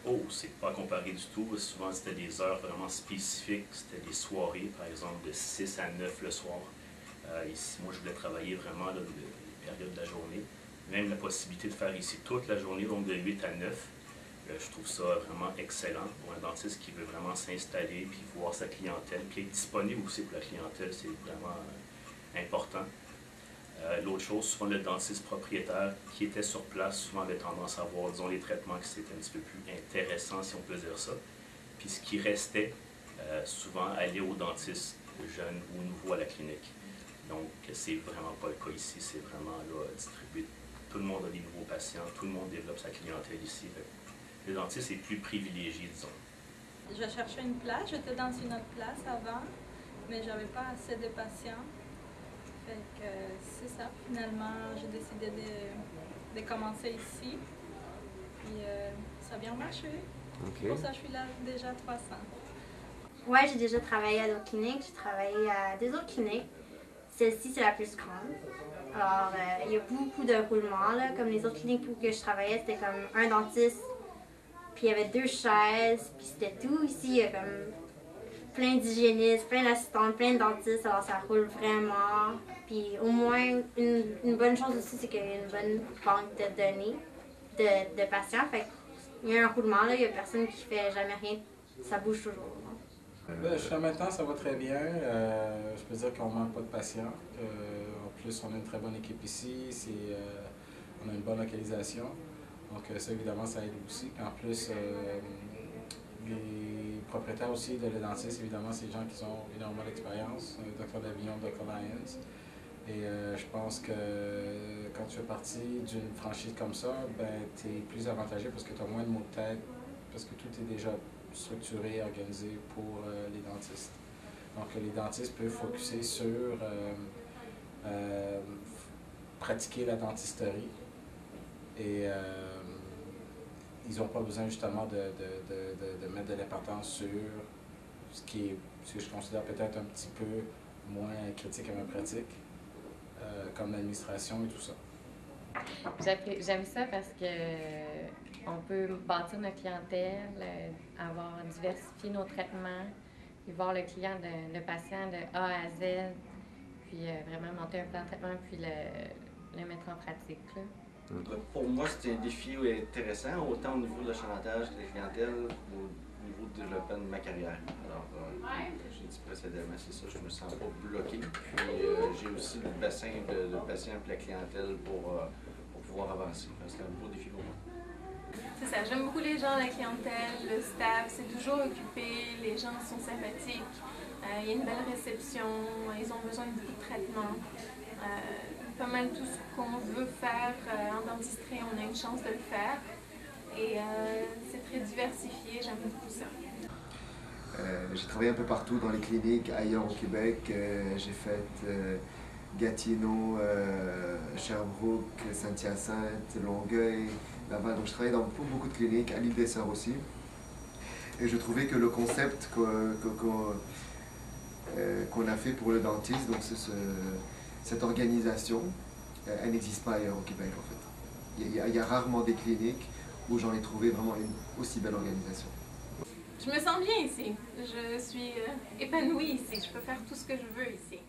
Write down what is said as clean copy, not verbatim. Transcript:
Oh, c'est pas comparé du tout. Souvent, c'était des heures vraiment spécifiques. C'était des soirées, par exemple, de 6 à 9 le soir. Ici, moi, je voulais travailler vraiment là, les périodes de la journée. Même la possibilité de faire ici toute la journée, donc de 8 à 9. Je trouve ça vraiment excellent pour un dentiste qui veut vraiment s'installer, puis voir sa clientèle, puis être disponible aussi pour la clientèle, c'est vraiment important. L'autre chose, souvent le dentiste propriétaire qui était sur place, souvent avait tendance à voir, disons, les traitements qui c'était un petit peu plus intéressant, si on peut dire ça. Puis ce qui restait, souvent aller au dentiste jeune ou nouveau à la clinique. Donc, c'est vraiment pas le cas ici, c'est vraiment là, distribué. Tout le monde a des nouveaux patients, tout le monde développe sa clientèle ici. Le dentiste est plus privilégié, disons. Je cherchais une place, j'étais dans une autre place avant, mais j'avais pas assez de patients. Fait que c'est ça, finalement, j'ai décidé de commencer ici. Puis ça a bien marché. Okay. Pour ça, je suis là déjà 3 ans. Ouais, j'ai déjà travaillé à d'autres cliniques. J'ai travaillé à des autres cliniques. Celle-ci, c'est la plus grande. Alors, il y a beaucoup de roulements, là. Comme les autres cliniques pour que je travaillais, c'était comme un dentiste, puis il y avait 2 chaises, puis c'était tout. Ici, il y a comme plein d'hygiénistes, plein d'assistantes, plein de dentistes, alors ça roule vraiment. Puis au moins, une bonne chose aussi, c'est qu'il y a une bonne banque de données de patients. Fait qu'il y a un roulement, là, il n'y a personne qui fait jamais rien, ça bouge toujours. Jusqu'à maintenant, ça va très bien. Je peux dire qu'on ne manque pas de patients. En plus, on a une très bonne équipe ici. On a une bonne localisation. Donc ça, évidemment, ça aide aussi. En plus, les propriétaires aussi de les dentistes, évidemment, c'est des gens qui ont énormément d'expérience. Dr Davignon, Dr Lyons. Et je pense que quand tu fais partie d'une franchise comme ça, ben, tu es plus avantagé parce que tu as moins de maux de tête, parce que tout est déjà structuré, organisé pour les dentistes. Donc les dentistes peuvent focuser sur pratiquer la dentisterie et ils n'ont pas besoin justement de mettre de l'importance sur ce que je considère peut-être un petit peu moins critique à ma pratique, comme l'administration et tout ça. J'aime ça parce que on peut bâtir notre clientèle, diversifier nos traitements, puis voir le client, le patient de A à Z, puis vraiment monter un plan de traitement, puis le mettre en pratique, là. Pour moi, c'était un défi intéressant, autant au niveau de l'achalandage que de la clientèle, au niveau du développement de ma carrière. Alors, j'ai dit précédemment, c'est ça, je ne me sens pas bloqué. Puis j'ai aussi le bassin de patients et la clientèle pour pouvoir avancer. C'est un beau défi pour moi. C'est ça, j'aime beaucoup les gens, la clientèle, le staff, c'est toujours occupé, les gens sont sympathiques, il y a une belle réception, ils ont besoin de beaucoup de traitements. Pas mal tout ce qu'on veut faire en dentisterie, on a une chance de le faire. Et c'est très diversifié, j'aime beaucoup ça. J'ai travaillé un peu partout dans les cliniques ailleurs au Québec. J'ai fait Gatineau, Sherbrooke, Saint-Hyacinthe, Longueuil, Laval. Donc je travaillais dans beaucoup de cliniques, à l'île des Sœurs aussi. Et je trouvais que le concept qu'on a fait pour le dentiste, donc cette organisation, elle n'existe pas ailleurs au Québec en fait. Il y a rarement des cliniques où j'en ai trouvé vraiment une aussi belle organisation. Je me sens bien ici. Je suis épanouie ici. Je peux faire tout ce que je veux ici.